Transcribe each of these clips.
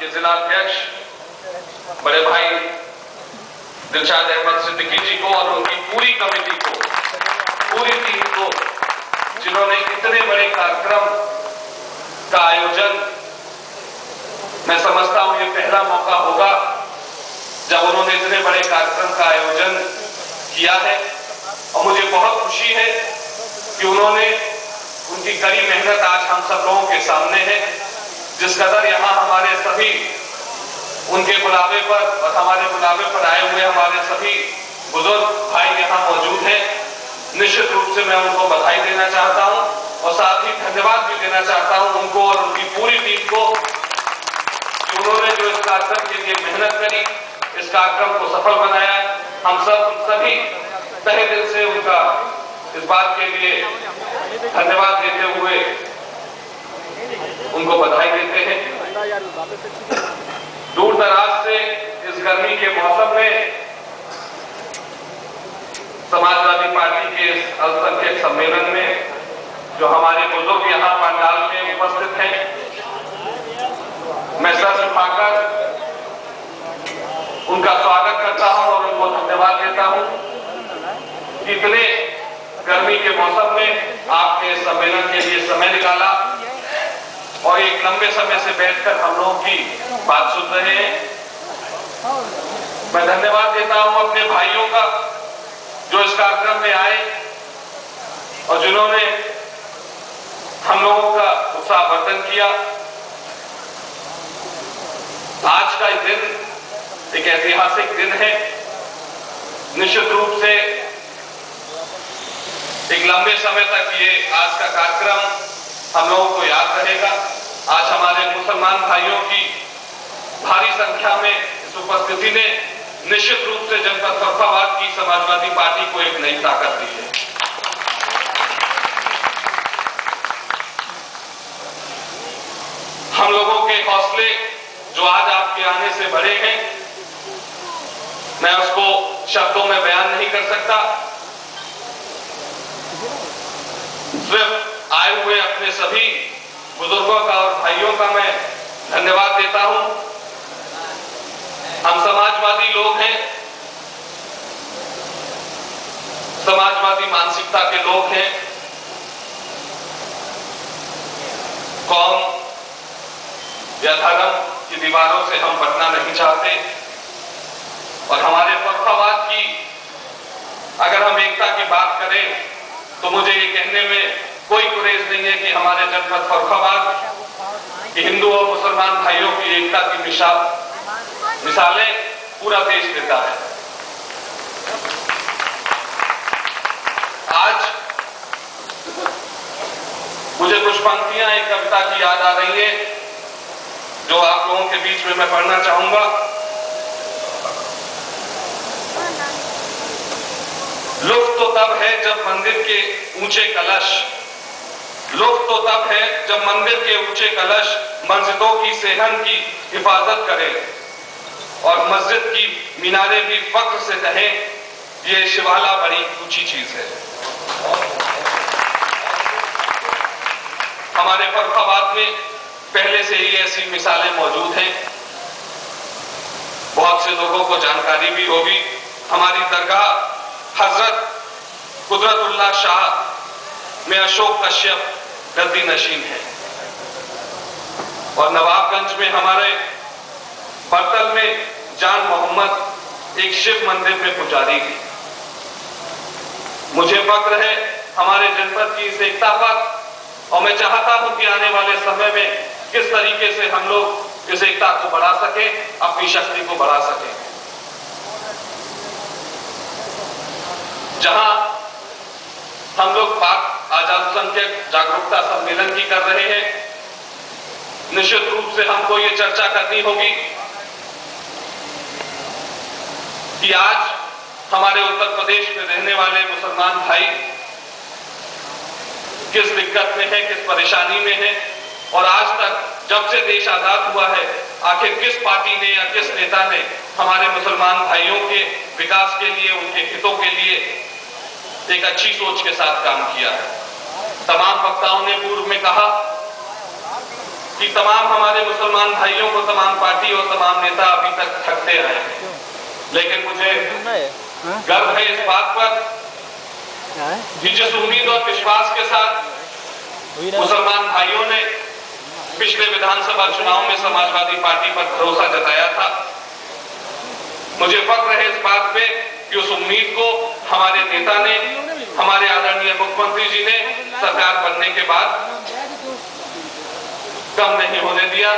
के जिला अध्यक्ष बड़े भाई दिलशाद अहमद सिद्दीकी जी को और उनकी पूरी कमेटी को, पूरी टीम को, जिन्होंने इतने बड़े कार्यक्रम का आयोजन, मैं समझता हूं ये पहला मौका होगा जब उन्होंने इतने बड़े कार्यक्रम का आयोजन किया है। और मुझे बहुत खुशी है कि उन्होंने, उनकी कड़ी मेहनत आज हम सब लोगों के सामने है। जिस कदर यहाँ हमारे सभी उनके बुलावे पर और हमारे बुलावे पर आए हुए हमारे सभी बुजुर्ग भाई यहाँ मौजूद हैं, निश्चित रूप से मैं उनको बधाई देना चाहता हूँ और साथ ही धन्यवाद भी देना चाहता हूँ उनको और उनकी पूरी टीम को कि उन्होंने जो इस कार्यक्रम के लिए मेहनत करी, इस कार्यक्रम को सफल बनाया। हम सब सभी तहे दिल से उनका इस बात के लिए धन्यवाद देते हुए उनको बधाई देते हैं। दूर दराज से इस गर्मी के मौसम में समाजवादी पार्टी के इस अल्पसंख्यक सम्मेलन में जो हमारे बुजुर्ग यहाँ पंडाल में उपस्थित हैं, मैं सर झुकाकर उनका स्वागत करता हूं और उनको धन्यवाद देता हूं कि इतने गर्मी के मौसम में आपने सम्मेलन के लिए समय निकाला और एक लंबे समय से बैठकर हम लोगों की बात सुन रहे हैं। मैं धन्यवाद देता हूं अपने भाइयों का जो इस कार्यक्रम में आए और जिन्होंने हम लोगों का उत्साहवर्धन किया। आज का दिन एक ऐतिहासिक दिन है। निश्चित रूप से एक लंबे समय तक ये आज का कार्यक्रम हम लोगों को याद रहेगा। आज हमारे मुसलमान भाइयों की भारी संख्या में इस उपस्थिति ने निश्चित रूप से जनपद फर्रुखाबाद की समाजवादी पार्टी को एक नई ताकत दी है। हम लोगों के हौसले जो आज आपके आने से बढ़े हैं, मैं उसको शब्दों में बयान नहीं कर सकता। सिर्फ आए हुए अपने सभी बुजुर्गों का और भाइयों का मैं धन्यवाद देता हूं। हम समाजवादी लोग हैं, समाजवादी मानसिकता के लोग हैं। कौम या धर्म की दीवारों से हम बटना नहीं चाहते और हमारे फर्रुखाबाद की अगर हम एकता की बात करें तो मुझे ये कहने में कोई गुरेज नहीं है कि हमारे जनपद फर्रुखाबाद के हिंदू और मुसलमान भाइयों की एकता की मिसालें पूरा देश देता है। आज मुझे कुछ पंक्तियां एक कविता की याद आ रही है जो आप लोगों के बीच में मैं पढ़ना चाहूंगा। लुत्फ तो तब है जब मंदिर के ऊंचे कलश, लुत्फ तो तब है जब मंदिर के ऊंचे कलश मस्जिदों की सेहन की हिफाजत करें और मस्जिद की मीनारे भी फख्र से कहें ये शिवाला बड़ी ऊंची चीज है। हमारे फर्रुखाबाद में पहले से ही ऐसी मिसालें मौजूद हैं, बहुत से लोगों को जानकारी भी होगी। हमारी दरगाह हजरत कुदरतुल्लाह शाह में अशोक कश्यप गद्दी नशीन है और नवाबगंज में हमारे बर्तल में जान मोहम्मद एक शिव मंदिर में पुजारी थी। मुझे फख्र है हमारे जनपद की इस एकता पर और मैं चाहता हूं कि आने वाले समय में किस तरीके से हम लोग इस एकता को बढ़ा सके, अपनी शक्ति को बढ़ा सके। जहां हम लोग पाक आज अल्पसंख्यक जागरूकता सम्मेलन की कर रहे हैं, निश्चित रूप से हमको ये चर्चा करनी होगी कि आज हमारे उत्तर प्रदेश में रहने वाले मुसलमान भाई किस दिक्कत में है, किस परेशानी में है और आज तक जब से देश आजाद हुआ है आखिर किस पार्टी ने या किस नेता ने हमारे मुसलमान भाइयों के विकास के लिए, उनके हितों के लिए एक अच्छी सोच के साथ काम किया है। तमाम वक्ताओं ने पूर्व में कहा कि तमाम हमारे मुसलमान भाइयों को तमाम पार्टी और तमाम नेता अभी तक ठगते आए हैं, लेकिन मुझे गर्व है इस बात पर कि जिस उम्मीद और विश्वास के साथ मुसलमान भाइयों ने पिछले विधानसभा चुनाव में समाजवादी पार्टी पर भरोसा जताया था, मुझे फख्र है इस बात पे कि उस उम्मीद को हमारे नेता ने, हमारे आदरणीय मुख्यमंत्री जी ने सरकार बनने के बाद कम नहीं होने दिया।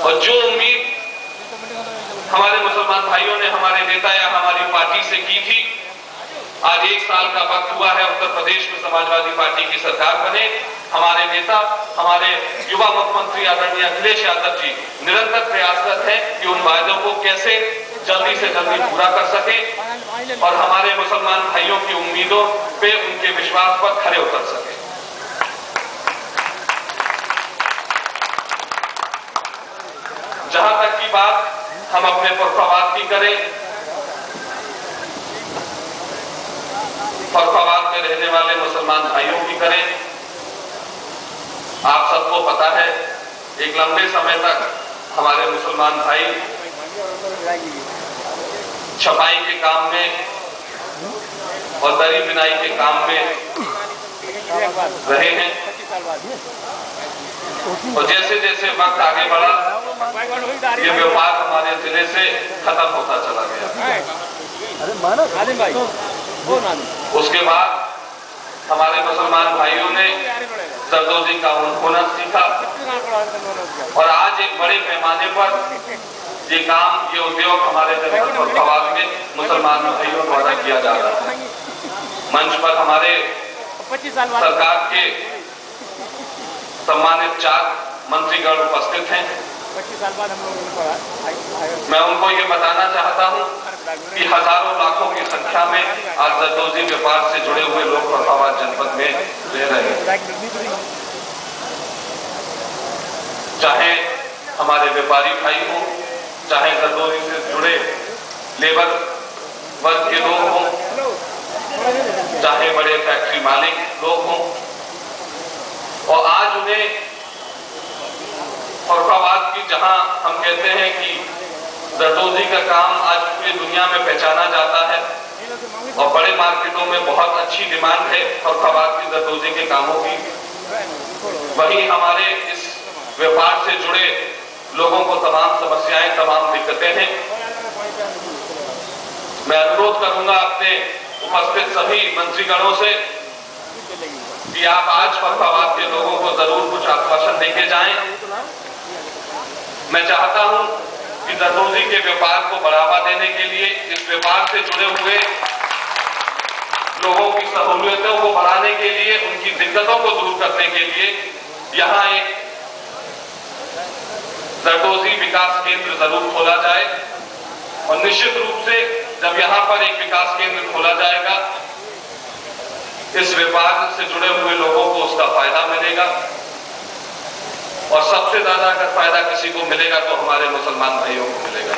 और जो उम्मीद हमारे मुसलमान भाइयों ने हमारे नेता या हमारी पार्टी से की थी, आज 1 साल का वक्त हुआ है उत्तर प्रदेश में समाजवादी पार्टी की सरकार बने। हमारे नेता, हमारे युवा मुख्यमंत्री आदरणीय अखिलेश यादव जी निरंतर प्रयासरत हैं कि उन वायदों को कैसे जल्दी से जल्दी पूरा कर सके और हमारे मुसलमान भाइयों की उम्मीदों पे, उनके विश्वास पर खरे उतर सके। जहां तक की बात हम अपने फरखाबाद की करें, फरखाबाद में रहने वाले मुसलमान भाइयों की करें, आप सबको पता है एक लंबे समय तक हमारे मुसलमान भाई छपाई के काम में और दरी बिनाई के काम में रहे हैं, और जैसे जैसे वक्त आगे बढ़ा ये व्यापार हमारे जिले से खत्म होता चला गया। उसके बाद हमारे मुसलमान भाइयों ने जरदोजी का हुनर सीखा और आज एक बड़े पैमाने पर ये काम, ये उद्योग हमारे जिले फरखाबाद में मुसलमान भाइयों द्वारा किया जा रहा है। मंच पर हमारे सरकार के सम्मानित 4 मंत्रीगण उपस्थित हैं। मैं उनको ये बताना चाहता हूं कि हजारों लाखों की संख्या में आज जरदोजी व्यापार से जुड़े हुए लोग फरखाबाद जनपद में रह रहे हैं। चाहे हमारे व्यापारी भाई हो, चाहे जरदोजी से जुड़े लेबर वर्ग के लोग हों, चाहे बड़े फैक्ट्री मालिक लोग हों, और आज उन्हें फरखाबाद की, जहां हम कहते हैं कि जरदोजी का काम आज पूरी दुनिया में पहचाना जाता है और बड़े मार्केटों में बहुत अच्छी डिमांड है फरखाबाद की जरदोजी के कामों की, वहीं हमारे इस व्यापार से जुड़े लोगों को तमाम समस्याएं, तमाम दिक्कतें हैं। मैं अनुरोध करूंगा अपने उपस्थित सभी मंत्रीगणों से कि आप आज फरखाबाद के लोगों को जरूर कुछ आश्वासन देके जाएं। मैं चाहता हूं कि जरदोजी के व्यापार को बढ़ावा देने के लिए, इस व्यापार से जुड़े हुए लोगों की सहूलियतों को बढ़ाने के लिए, उनकी दिक्कतों को दूर करने के लिए यहां एक जरदोजी विकास केंद्र जरूर खोला जाए। और निश्चित रूप से जब यहां पर एक विकास केंद्र खोला जाएगा, इस व्यापार से जुड़े हुए लोगों को उसका फायदा मिलेगा, और सबसे ज्यादा अगर फायदा किसी को मिलेगा तो हमारे मुसलमान भाइयों को मिलेगा।